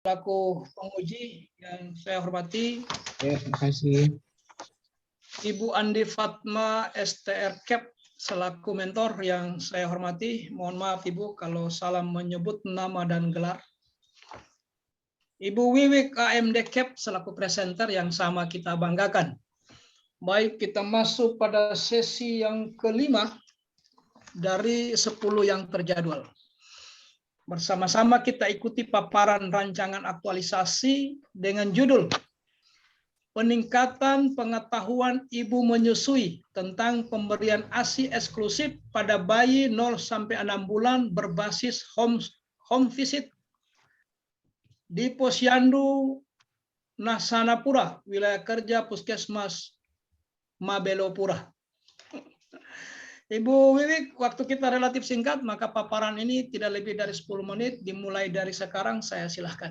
Selaku penguji yang saya hormati, Ya, terima kasih. Ibu Andi Fatma STR Cap selaku mentor yang saya hormati. Mohon maaf Ibu kalau salah menyebut nama dan gelar. Ibu Wiwik AMD Cap selaku presenter yang sama kita banggakan. Baik, kita masuk pada sesi yang kelima dari 10 yang terjadwal. Bersama-sama kita ikuti paparan rancangan aktualisasi dengan judul Peningkatan Pengetahuan Ibu Menyusui tentang Pemberian ASI Eksklusif pada Bayi 0-6 bulan berbasis home visit di Posyandu Nasanapura, wilayah kerja Puskesmas Mabelopura. Ibu Wiwik, waktu kita relatif singkat, maka paparan ini tidak lebih dari 10 menit. Dimulai dari sekarang, saya silahkan.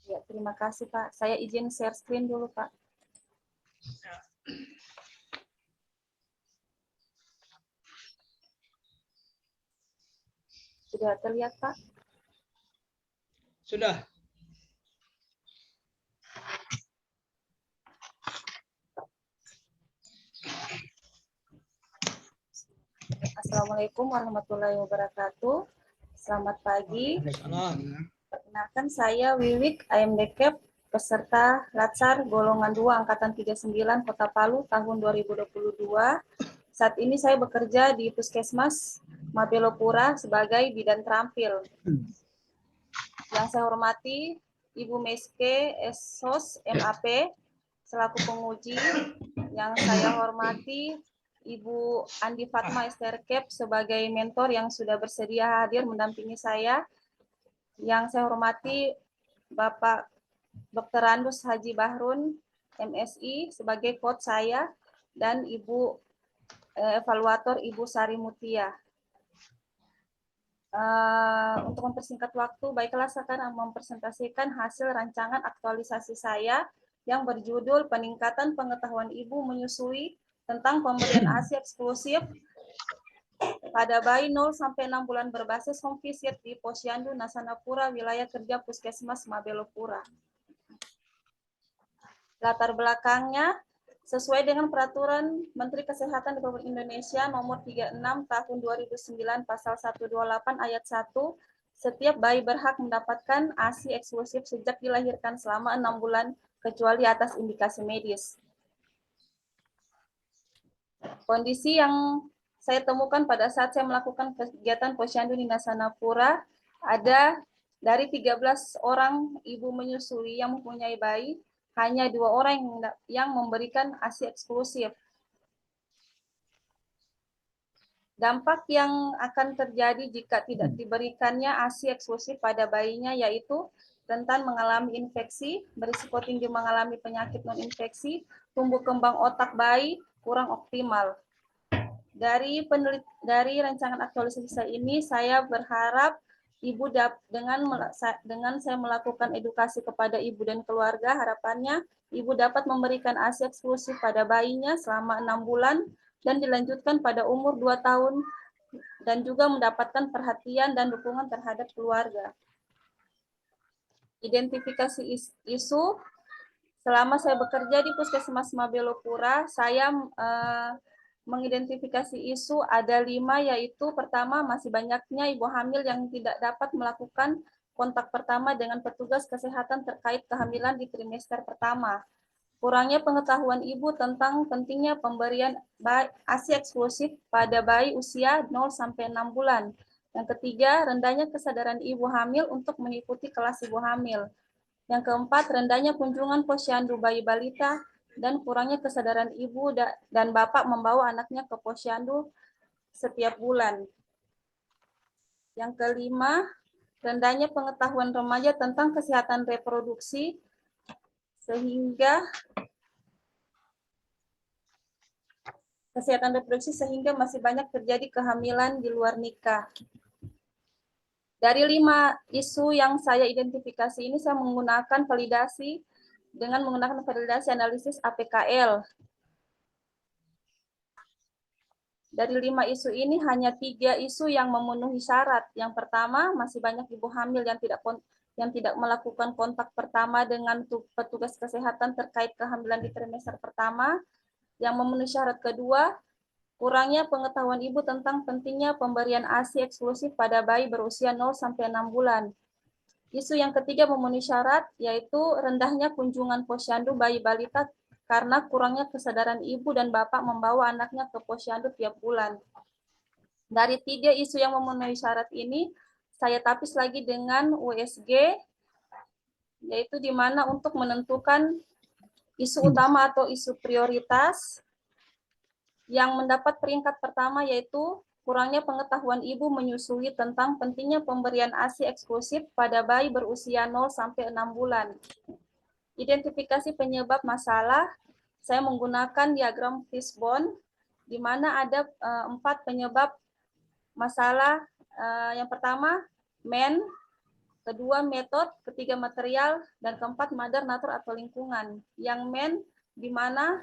Ya, terima kasih Pak. Saya izin share screen dulu Pak. Sudah terlihat Pak? Sudah. Assalamualaikum warahmatullahi wabarakatuh. Selamat pagi. Perkenalkan saya Wiwik AMD Cap, peserta Latsar golongan 2 angkatan 39 Kota Palu tahun 2022. Saat ini saya bekerja di Puskesmas Mabelopura sebagai bidan terampil. Yang saya hormati Ibu Meske Esos MAP selaku penguji. Yang saya hormati Ibu Andi Fatma STR Cap sebagai mentor yang sudah bersedia hadir mendampingi saya. Yang saya hormati Bapak Dr. Randus Haji Bahrun MSI sebagai coach saya dan Ibu evaluator Ibu Sari Mutia. Untuk mempersingkat waktu, baiklah saya akan mempresentasikan hasil rancangan aktualisasi saya yang berjudul Peningkatan Pengetahuan Ibu Menyusui tentang Pemberian ASI Eksklusif pada Bayi 0-6 bulan berbasis home visit di Posyandu Nasanapura, wilayah kerja Puskesmas Mabelopura. Latar belakangnya, sesuai dengan Peraturan Menteri Kesehatan Republik Indonesia Nomor 36 Tahun 2009 Pasal 128 Ayat 1, setiap bayi berhak mendapatkan ASI eksklusif sejak dilahirkan selama 6 bulan kecuali atas indikasi medis. Kondisi yang saya temukan pada saat saya melakukan kegiatan Posyandu di Nasanapura, ada dari 13 orang ibu menyusui yang mempunyai bayi, hanya 2 orang yang memberikan ASI eksklusif. Dampak yang akan terjadi jika tidak diberikannya ASI eksklusif pada bayinya yaitu rentan mengalami infeksi, berisiko tinggi mengalami penyakit non-infeksi, tumbuh kembang otak bayi kurang optimal. Dari rancangan aktualisasi ini, saya berharap Ibu dengan saya melakukan edukasi kepada Ibu dan keluarga, harapannya Ibu dapat memberikan ASI eksklusif pada bayinya selama 6 bulan dan dilanjutkan pada umur 2 tahun dan juga mendapatkan perhatian dan dukungan terhadap keluarga. Identifikasi isu, selama saya bekerja di Puskesmas Mabelopura, saya mengidentifikasi isu ada 5, yaitu pertama masih banyaknya ibu hamil yang tidak dapat melakukan kontak pertama dengan petugas kesehatan terkait kehamilan di trimester pertama. Kurangnya pengetahuan ibu tentang pentingnya pemberian ASI eksklusif pada bayi usia 0-6 bulan. Yang ketiga, rendahnya kesadaran ibu hamil untuk mengikuti kelas ibu hamil. Yang keempat, rendahnya kunjungan posyandu bayi balita dan kurangnya kesadaran ibu dan bapak membawa anaknya ke posyandu setiap bulan. Yang kelima, rendahnya pengetahuan remaja tentang kesehatan reproduksi sehingga masih banyak terjadi kehamilan di luar nikah. Dari 5 isu yang saya identifikasi ini, saya menggunakan validasi analisis APKL. Dari 5 isu ini, hanya 3 isu yang memenuhi syarat. Yang pertama, masih banyak ibu hamil yang yang tidak melakukan kontak pertama dengan petugas kesehatan terkait kehamilan di trimester pertama. Yang memenuhi syarat kedua, kurangnya pengetahuan ibu tentang pentingnya pemberian ASI eksklusif pada bayi berusia 0 sampai 6 bulan. Isu yang ketiga memenuhi syarat, yaitu rendahnya kunjungan posyandu bayi balita karena kurangnya kesadaran ibu dan bapak membawa anaknya ke posyandu tiap bulan. Dari 3 isu yang memenuhi syarat ini, saya tapis lagi dengan USG, yaitu di mana untuk menentukan isu utama atau isu prioritas yang mendapat peringkat pertama, yaitu kurangnya pengetahuan ibu menyusui tentang pentingnya pemberian ASI eksklusif pada bayi berusia 0 sampai 6 bulan. Identifikasi penyebab masalah, saya menggunakan diagram fishbone, di mana ada 4 penyebab masalah. Yang pertama, men, kedua metode, ketiga material, dan keempat mother, nature, atau lingkungan. Yang men, di mana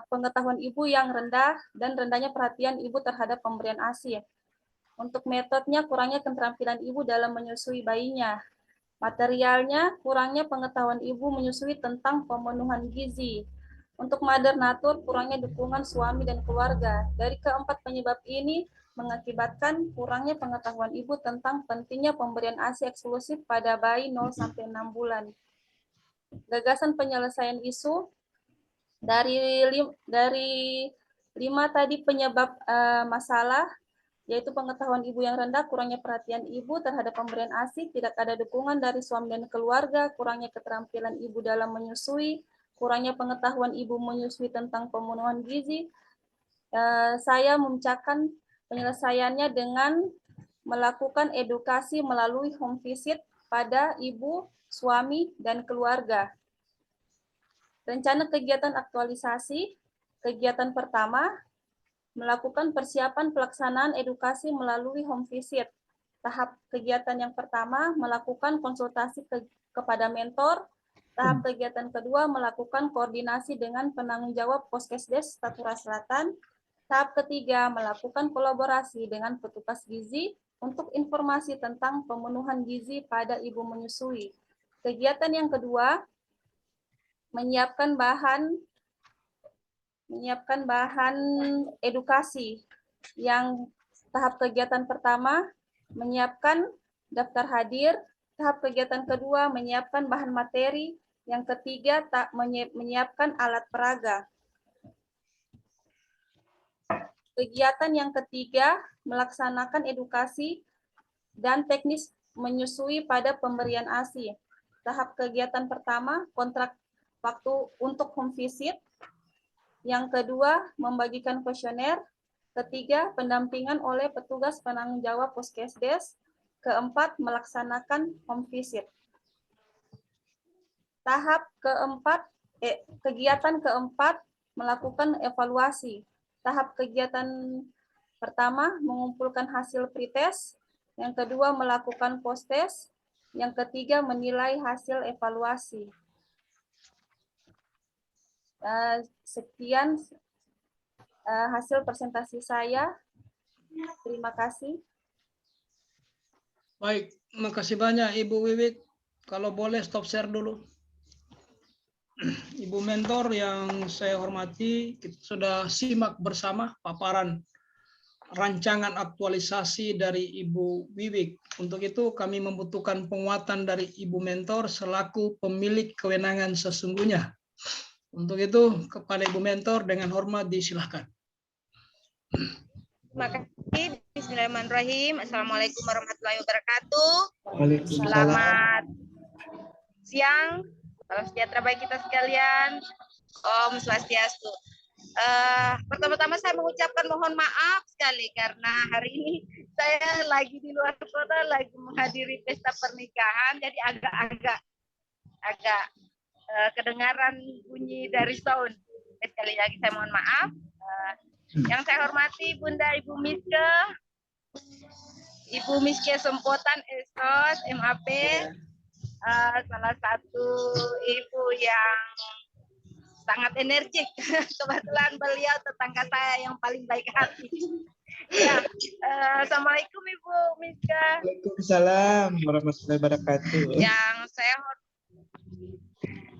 pengetahuan ibu yang rendah dan rendahnya perhatian ibu terhadap pemberian ASI. Untuk metodenya, kurangnya keterampilan ibu dalam menyusui bayinya. Materialnya, kurangnya pengetahuan ibu menyusui tentang pemenuhan gizi. Untuk mother nature, kurangnya dukungan suami dan keluarga. Dari keempat penyebab ini mengakibatkan kurangnya pengetahuan ibu tentang pentingnya pemberian ASI eksklusif pada bayi 0 sampai 6 bulan. Gagasan penyelesaian isu dari 5 tadi penyebab masalah, yaitu pengetahuan ibu yang rendah, kurangnya perhatian ibu terhadap pemberian ASI, tidak ada dukungan dari suami dan keluarga, kurangnya keterampilan ibu dalam menyusui, kurangnya pengetahuan ibu menyusui tentang pemenuhan gizi. Saya memecahkan penyelesaiannya dengan melakukan edukasi melalui home visit pada ibu, suami, dan keluarga. Rencana kegiatan aktualisasi, kegiatan pertama, melakukan persiapan pelaksanaan edukasi melalui home visit. Tahap kegiatan yang pertama, melakukan konsultasi kepada mentor. Tahap kegiatan kedua, melakukan koordinasi dengan penanggung jawab Poskesdes Statura Selatan. Tahap ketiga, melakukan kolaborasi dengan petugas gizi untuk informasi tentang pemenuhan gizi pada ibu menyusui. Kegiatan yang kedua, menyiapkan bahan edukasi. Yang tahap kegiatan pertama, menyiapkan daftar hadir. Tahap kegiatan kedua, menyiapkan bahan materi. Yang ketiga, menyiapkan alat peraga. Kegiatan yang ketiga, melaksanakan edukasi dan teknis menyusui pada pemberian ASI. Tahap kegiatan pertama, kontrak waktu untuk home visit. Yang kedua, membagikan kuesioner. Ketiga, pendampingan oleh petugas penanggung jawab Poskesdes. Keempat, melaksanakan home visit. Tahap keempat, kegiatan keempat, melakukan evaluasi. Tahap kegiatan pertama, mengumpulkan hasil pretest. Yang kedua, melakukan post-test. Yang ketiga, menilai hasil evaluasi. Sekian hasil presentasi saya. Terima kasih. Baik, makasih banyak Ibu Wiwik. Kalau boleh stop share dulu. Ibu mentor yang saya hormati, kita sudah simak bersama paparan rancangan aktualisasi dari Ibu Wiwik. Untuk itu kami membutuhkan penguatan dari Ibu mentor selaku pemilik kewenangan sesungguhnya. Untuk itu kepada Ibu mentor dengan hormat disilahkan. Terima kasih. Bismillahirrahmanirrahim. Assalamualaikum warahmatullahi wabarakatuh. Selamat siang. Salam sejahtera bagi kita sekalian. Om Swastiastu. Pertama-tama saya mengucapkan mohon maaf sekali karena hari ini saya lagi di luar kota, lagi menghadiri pesta pernikahan, jadi agak kedengaran bunyi dari sound. Sekali lagi saya mohon maaf. Yang saya hormati Bunda Ibu Miske Sempotan Esos MAP, salah satu ibu yang sangat energik. Kebetulan beliau tetangga saya yang paling baik hati. Ya, Assalamualaikum Ibu Miska. Waalaikumsalam warahmatullahi wabarakatuh.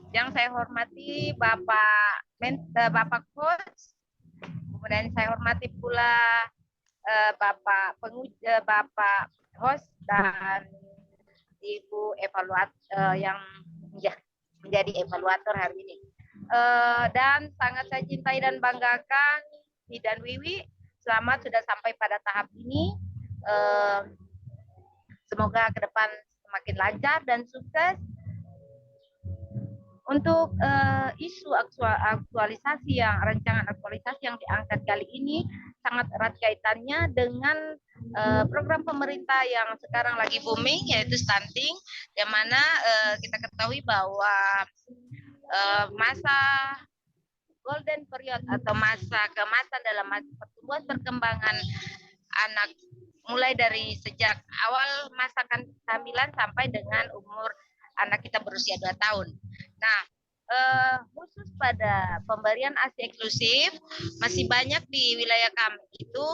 Yang saya hormati Bapak Coach, kemudian saya hormati pula Bapak host dan Ibu evaluator yang menjadi evaluator hari ini. Dan sangat saya cintai dan banggakan Di dan Wiwi, selamat sudah sampai pada tahap ini. Semoga ke depan semakin lancar dan sukses. Untuk isu aktualisasi rancangan aktualisasi yang diangkat kali ini sangat erat kaitannya dengan program pemerintah yang sekarang lagi booming, yaitu stunting, yang mana kita ketahui bahwa masa golden period atau masa keemasan dalam masa pertumbuhan perkembangan anak mulai dari sejak awal masa kehamilan sampai dengan umur anak kita berusia 2 tahun. Nah, khusus pada pemberian ASI eksklusif, masih banyak di wilayah kami itu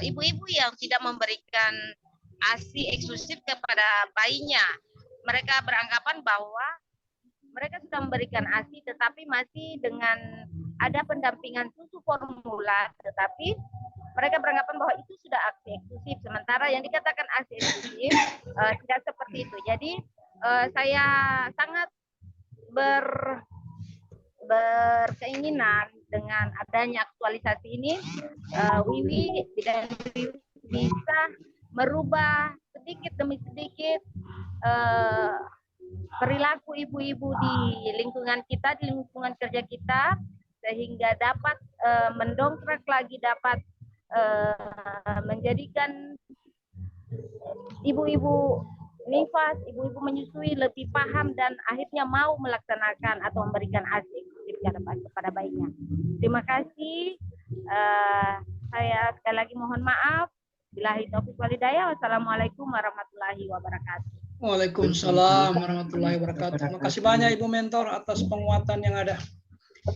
ibu-ibu yang tidak memberikan ASI eksklusif kepada bayinya. Mereka beranggapan bahwa mereka sudah memberikan ASI, tetapi masih dengan ada pendampingan susu formula, tetapi mereka beranggapan bahwa itu sudah ASI eksklusif. Sementara yang dikatakan ASI eksklusif tidak seperti itu. Jadi saya sangat berkeinginan dengan adanya aktualisasi ini, Wiwi dan Wiwi bisa merubah sedikit demi sedikit perilaku ibu-ibu di lingkungan kita, di lingkungan kerja kita, sehingga dapat mendongkrak lagi, dapat menjadikan ibu-ibu nifas, ibu-ibu menyusui lebih paham dan akhirnya mau melaksanakan atau memberikan ASI eksklusif kepada bayinya. Terima kasih. Saya sekali lagi mohon maaf. Billahi taufiq wal hidayah. Wassalamualaikum warahmatullahi wabarakatuh. Waalaikumsalam warahmatullahi wabarakatuh. Terima kasih banyak Ibu Mentor atas penguatan yang ada.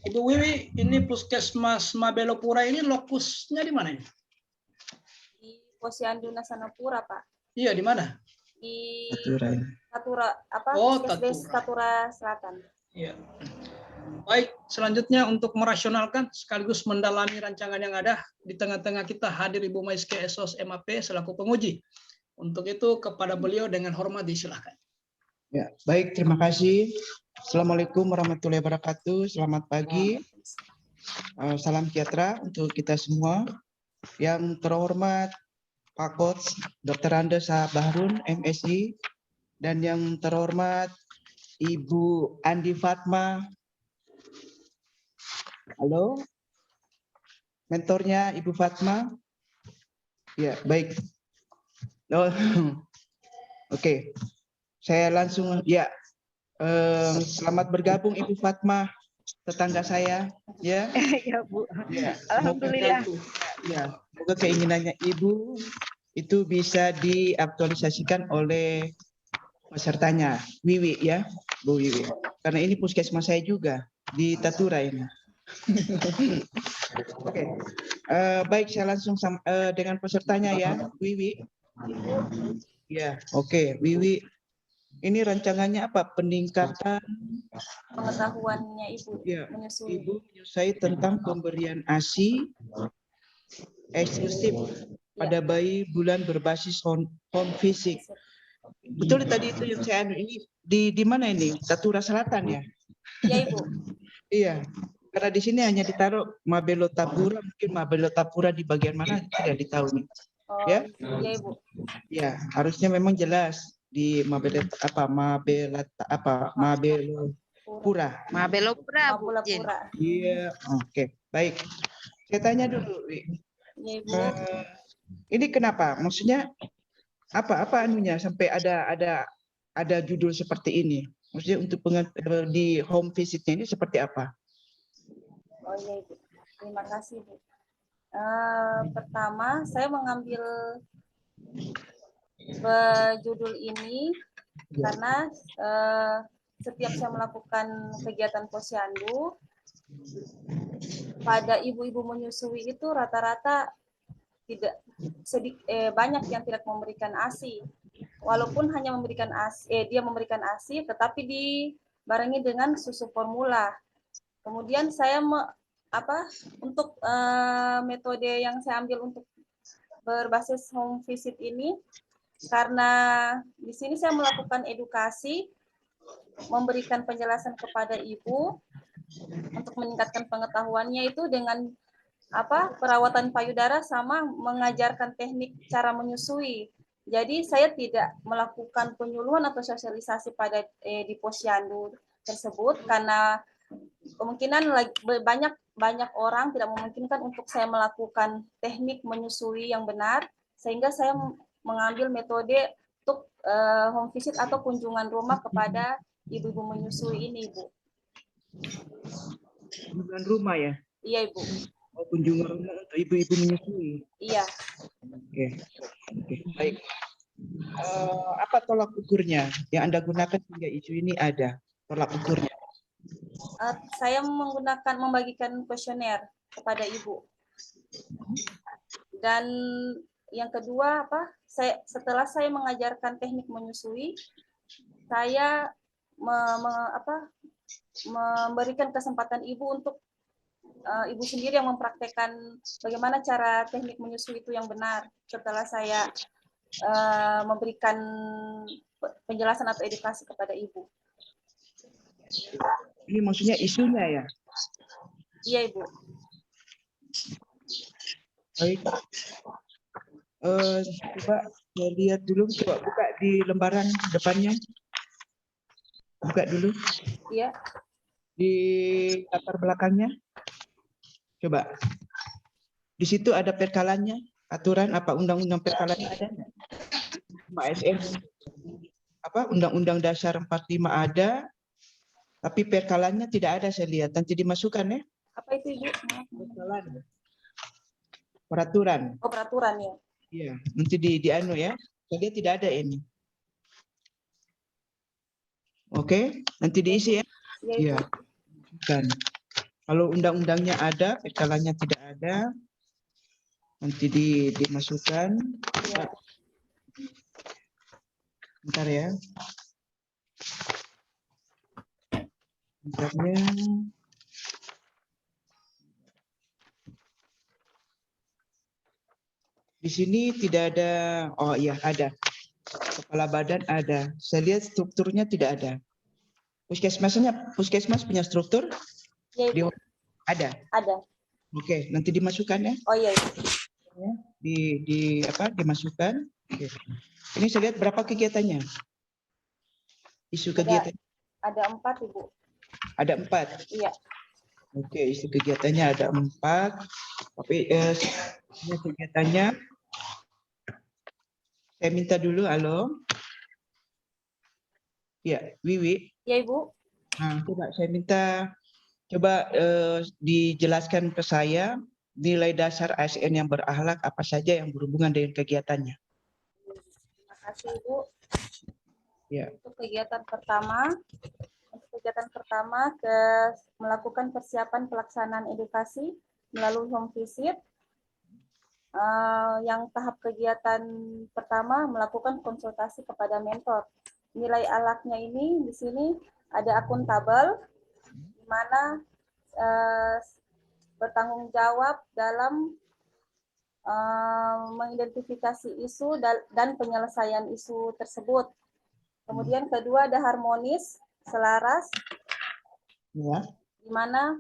Ibu Wiwi, ini Puskesmas Mabelopura ini lokusnya di mana ini? Di Posyandu Nasanapura, Pak. Iya, di mana? Di Tatura. Tatura Selatan. Iya. Baik, selanjutnya untuk merasionalkan sekaligus mendalami rancangan yang ada, di tengah-tengah kita hadir Ibu Maiske Esos MAP selaku penguji. Untuk itu kepada beliau dengan hormat disilahkan. Ya, baik, terima kasih. Assalamualaikum warahmatullahi wabarakatuh. Selamat pagi. Salam sejahtera untuk kita semua. Yang terhormat Pak Coach Dr. Andes Bahrun, MSI, dan yang terhormat Ibu Andi Fatma. Halo, mentornya Ibu Fatma. Ya, baik. Oke. Saya langsung ya. Selamat bergabung Ibu Fatma, tetangga saya, ya. Ya, Bu. Ya, Alhamdulillah. Ya, semoga keinginannya Ibu itu bisa diaktualisasikan oleh pesertanya, Wiwi ya, Bu Wiwi. Karena ini puskesmas saya juga di Tatura ini. Oke. Baik, saya langsung dengan pesertanya ya, Wiwi. Ya, oke, Wiwi. Ini rancangannya apa? Peningkatan Pengetahuannya Ibu ya, menyusui. Ibu menyusui tentang pemberian ASI eksklusif pada bayi bulan berbasis home visit. Betul tadi itu yang saya ini di mana ini? Tatura Selatan ya? Iya, Ibu. Iya. Karena di sini hanya ditaruh Mabelotapura, mungkin Mabelotapura di bagian mana tidak ditahu nih. Oh, Ya? iya, Ibu. Ya, harusnya memang jelas di Mabelopura. Mabelopura, Bu. Mabelopura. Iya, oke. Baik. Saya tanya dulu, Wi. Iya, Ibu. Ini kenapa? Maksudnya apa anunya sampai ada judul seperti ini? Maksudnya untuk di home visitnya ini seperti apa? Oh iya, Ibu. Terima kasih, Bu. Pertama, saya mengambil judul ini karena setiap saya melakukan kegiatan posyandu, pada ibu-ibu menyusui itu rata-rata tidak banyak yang tidak memberikan ASI. Walaupun hanya memberikan ASI, dia memberikan ASI, tetapi dibarengi dengan susu formula. Kemudian saya untuk metode yang saya ambil untuk berbasis home visit ini, karena di sini saya melakukan edukasi, memberikan penjelasan kepada ibu untuk meningkatkan pengetahuannya itu dengan perawatan payudara sama mengajarkan teknik cara menyusui. Jadi saya tidak melakukan penyuluhan atau sosialisasi pada di posyandu tersebut karena kemungkinan banyak orang tidak memungkinkan untuk saya melakukan teknik menyusui yang benar, sehingga saya mengambil metode untuk home visit atau kunjungan rumah kepada ibu-ibu menyusui ini, Ibu. Kunjungan rumah ya? Iya, Ibu. Oh, kunjungan rumah untuk ibu-ibu menyusui. Iya. Oke, baik. Apa tolak ukurnya yang Anda gunakan hingga isu ini ada? Tolak ukurnya? Saya membagikan kuesioner kepada ibu. Dan yang kedua setelah saya mengajarkan teknik menyusui, saya memberikan kesempatan ibu untuk ibu sendiri yang mempraktekkan bagaimana cara teknik menyusui itu yang benar. Setelah saya memberikan penjelasan atau edukasi kepada ibu. Ini maksudnya isunya ya? Iya, Ibu. Baik. Coba saya lihat dulu, coba buka di lembaran depannya. Buka dulu. Iya. Di latar belakangnya. Coba. Di situ ada perkalannya, aturan apa undang-undang perkalannya ada enggak? ASN. Undang-undang dasar 45 ada, tapi perkalannya tidak ada saya lihat. Nanti dimasukkan ya. Apa itu, Ibu? Perkalan. Peraturan. Oh, peraturan ya. Iya, nanti di anu ya. Saya lihat tidak ada ini. Oke, nanti diisi ya. Iya. Kan. Kalau undang-undangnya ada, perkalannya tidak ada, nanti dimasukkan. Ya. Bentar ya. Bentarnya. Di sini tidak ada, oh iya ada. Kepala badan ada. Saya lihat strukturnya tidak ada. Puskesmas punya struktur? Ya, ada. Ada. Oke, nanti dimasukkan ya. Oh iya. Dimasukkan. Oke. Ini saya lihat berapa kegiatannya? Isu kegiatan. Ada 4, Ibu. Ada 4. Iya. Oke, isu kegiatannya ada 4. Tapi kegiatannya saya minta dulu, halo. Ya, Wiwi. Ya, Ibu. Nah, coba saya minta dijelaskan ke saya nilai dasar ASN yang berakhlak apa saja yang berhubungan dengan kegiatannya. Terima kasih, Ibu. Ya. Untuk kegiatan pertama melakukan persiapan pelaksanaan edukasi melalui home visit. Yang tahap kegiatan pertama melakukan konsultasi kepada mentor. Nilai alaknya ini di sini ada akuntabel, di mana bertanggung jawab dalam mengidentifikasi isu dan penyelesaian isu tersebut. Kemudian kedua ada harmonis, selaras, ya. di mana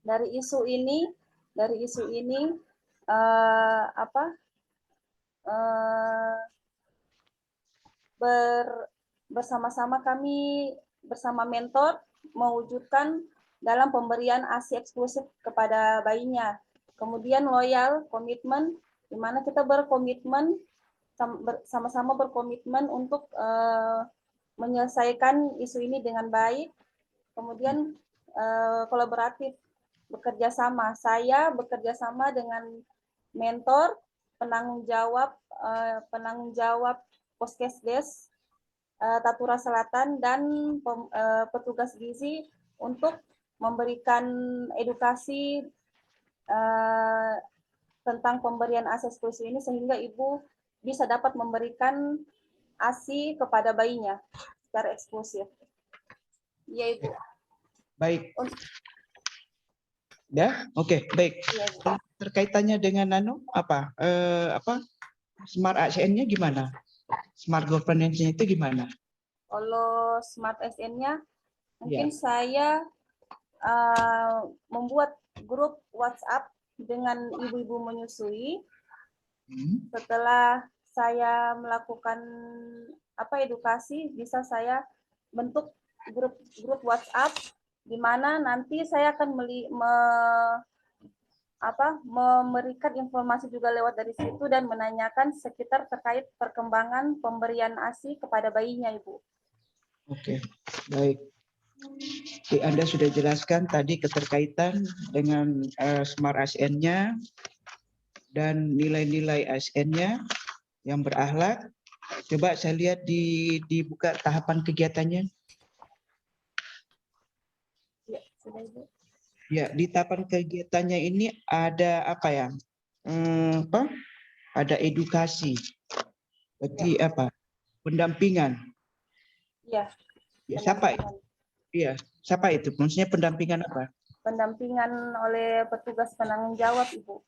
dari isu ini bersama-sama kami bersama mentor mewujudkan dalam pemberian ASI eksklusif kepada bayinya. Kemudian loyal, komitmen, di mana kita sama-sama berkomitmen untuk menyelesaikan isu ini dengan baik. Kemudian kolaboratif, bekerja sama. Saya bekerja sama dengan mentor, penanggung jawab Poskesdes Tatura Selatan dan petugas gizi untuk memberikan edukasi tentang pemberian ASI eksklusif ini sehingga ibu bisa dapat memberikan ASI kepada bayinya secara eksklusif. Iya ibu. Baik. Ya, oke, baik. Iya, ibu. Terkaitannya dengan apa Smart ASN-nya gimana? Smart Governance-nya itu gimana? Kalau Smart ASN-nya mungkin Ya. saya membuat grup WhatsApp dengan ibu-ibu menyusui. Setelah saya melakukan edukasi, bisa saya bentuk grup WhatsApp di mana nanti saya akan memberikan informasi juga lewat dari situ dan menanyakan sekitar terkait perkembangan pemberian ASI kepada bayinya, Ibu. Oke, baik. Jadi Anda sudah jelaskan tadi keterkaitan dengan Smart ASN-nya dan nilai-nilai ASN-nya yang berakhlak. Coba saya lihat dibuka tahapan kegiatannya. Ya, sudah, Ibu. Ya, di tahapan kegiatannya ini ada apa ya? Ada edukasi. Berarti apa? Pendampingan. Iya. Ya, siapa? Iya, siapa itu? Maksudnya pendampingan apa? Pendampingan oleh petugas penanggung jawab, Ibu.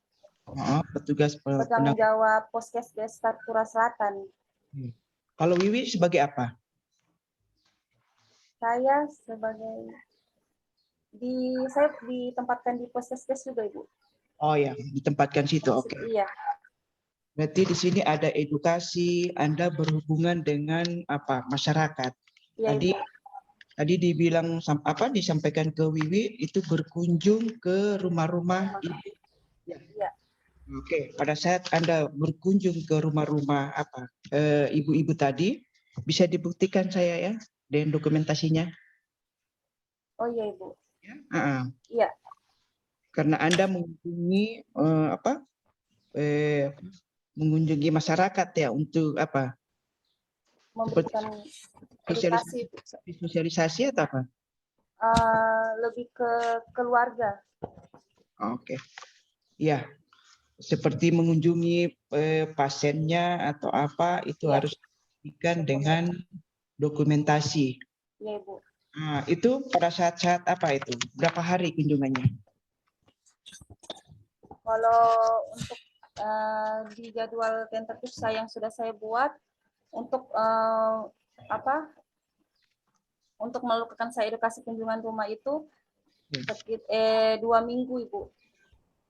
Oh, petugas penanggung jawab Poskes Desa Pura Selatan. Kalau Wiwi sebagai apa? Saya ditempatkan di Poskes juga, Ibu. Oh ya, ditempatkan situ. Oke. Iya. Berarti di sini ada edukasi, Anda berhubungan dengan apa? Masyarakat. Iya, Tadi dibilang disampaikan ke Wiwi itu berkunjung ke rumah-rumah ibu. Iya. Oke, pada saat Anda berkunjung ke rumah-rumah ibu-ibu tadi, bisa dibuktikan saya ya dengan dokumentasinya. Oh iya, Ibu. Iya. Karena Anda mengunjungi mengunjungi masyarakat ya untuk apa? Memberikan edukasi. Sosialisasi atau apa? Lebih ke keluarga. Oke. Iya. Seperti mengunjungi pasiennya atau apa itu harus dibuktikan dengan dokumentasi. Iya, Ibu. Nah, itu pada saat-saat apa itu? Berapa hari kunjungannya? Kalau untuk di jadwal tentatif yang sudah saya buat untuk untuk melakukan saya edukasi kunjungan rumah itu sekitar 2 minggu, Ibu.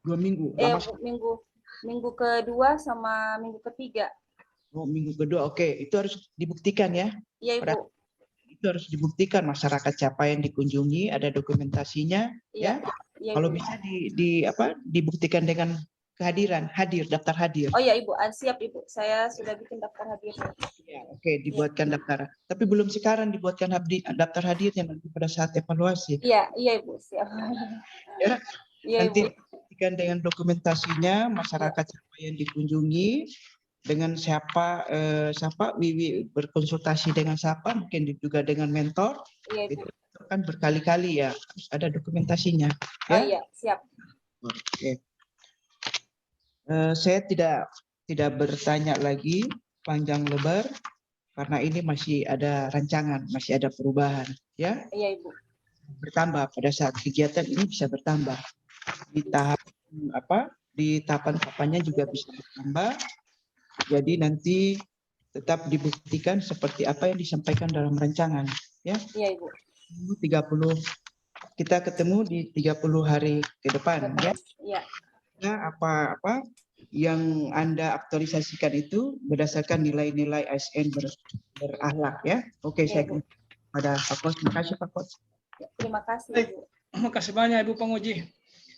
2 minggu. Minggu kedua sama minggu ketiga. Oh, minggu kedua. Oke, itu harus dibuktikan ya. Iya, Ibu. Itu harus dibuktikan masyarakat siapa yang dikunjungi, ada dokumentasinya ya. Iya, kalau Ibu. bisa dibuktikan dengan daftar hadir. Oh ya, Ibu, siap, Ibu. Saya sudah bikin daftar hadir. Ya, oke, dibuatkan daftar. Tapi belum sekarang dibuatkan daftar hadirnya nanti pada saat evaluasi. Iya, Ibu, siap. Ya. Iya, Nanti Ibu. dibuktikan dengan dokumentasinya masyarakat siapa yang dikunjungi, dengan siapa Wiwi berkonsultasi dengan siapa, mungkin juga dengan mentor. Iya, Itu Ibu. kan berkali-kali ya, harus ada dokumentasinya. Oh Ya? iya, siap. Oke. Saya tidak bertanya lagi panjang lebar karena ini masih ada rancangan, masih ada perubahan, ya. Iya, Ibu. Bertambah pada saat kegiatan ini bisa bertambah. Di tahapan-tahapannya juga bisa bertambah. Jadi nanti tetap dibuktikan seperti apa yang disampaikan dalam rancangan, ya. Iya, Ibu. 30 kita ketemu di 30 hari ke depan, ya. Iya. Apa yang Anda aktualisasikan itu berdasarkan nilai-nilai ASN berakhlak ya. Oke, Ya, saya pada Pak Kos. Terima kasih Pak Kos. Terima kasih, Ibu. Terima kasih banyak Ibu Penguji.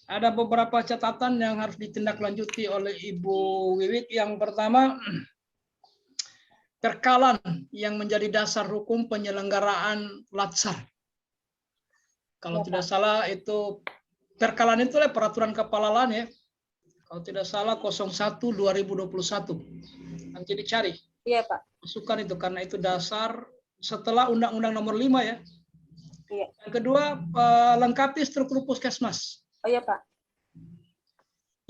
Ada beberapa catatan yang harus ditindaklanjuti oleh Ibu Wiwit. Yang pertama, perkalan yang menjadi dasar hukum penyelenggaraan Latsar. Kalau tidak salah itu perkalan itu adalah peraturan kepala LAN ya. Kalau tidak salah 01/2021. Nanti dicari. Iya, Pak. Masukkan itu karena itu dasar setelah Undang-Undang Nomor 5 ya. Iya. Yang kedua, lengkapi struktur puskesmas. Oh iya, Pak.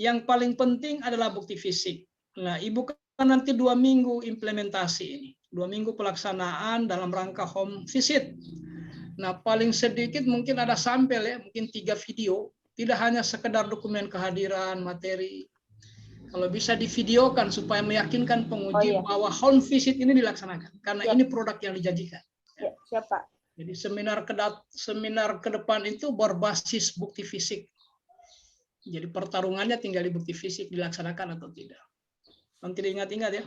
yang paling penting adalah bukti fisik. Nah, Ibu kan nanti 2 minggu implementasi ini, 2 minggu pelaksanaan dalam rangka home visit. Nah, paling sedikit mungkin ada sampel ya, mungkin 3 video, tidak hanya sekedar dokumen kehadiran, materi. Kalau bisa divideokan supaya meyakinkan penguji bahwa home visit ini dilaksanakan, karena ini produk yang dijanjikan. Ya, siapa? Jadi seminar ke depan itu berbasis bukti fisik. Jadi pertarungannya tinggal di bukti fisik dilaksanakan atau tidak. Nanti diingat-ingat ya.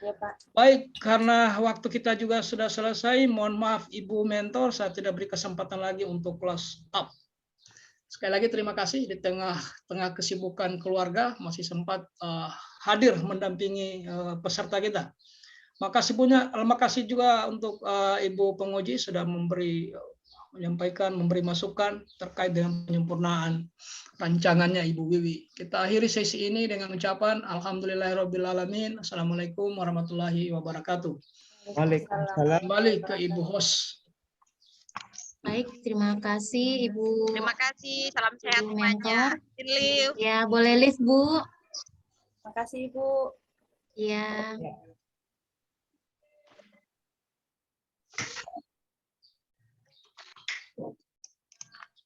Ya, Pak. Baik, karena waktu kita juga sudah selesai, mohon maaf Ibu Mentor, saya tidak beri kesempatan lagi untuk close up. Sekali lagi terima kasih di tengah kesibukan keluarga masih sempat hadir mendampingi peserta kita. Makasih juga untuk Ibu penguji sudah memberi masukan terkait dengan penyempurnaan rancangannya Ibu Wiwi. Kita akhiri sesi ini dengan ucapan Alhamdulillahirrabbilalamin. Assalamualaikum warahmatullahi wabarakatuh. Waalaikumsalam. Kembali ke Ibu host. Baik, terima kasih Ibu. Terima kasih, salam sehat Ibu semuanya. Mentor. Ya, boleh live Bu. Terima kasih, Ibu. Ya.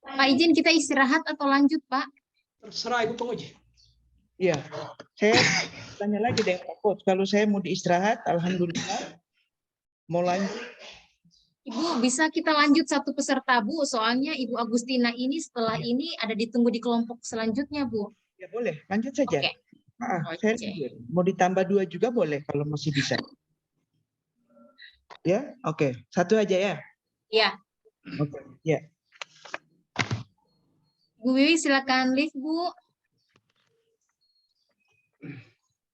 Pak izin kita istirahat atau lanjut Pak? Terserah Ibu penguji. Iya, saya tanya lagi deh Pak Coach, kalau saya mau diistirahat, alhamdulillah, mau lanjut. Ibu bisa kita lanjut satu peserta Bu, soalnya Ibu Agustina ini setelah ini ada ditunggu di kelompok selanjutnya Bu. Ya boleh, lanjut saja. Oke. Saya lanjut. Mau ditambah 2 juga boleh kalau masih bisa. Ya, oke. 1 aja ya. Ya. Oke, ya. Bu Wiwi silakan live Bu.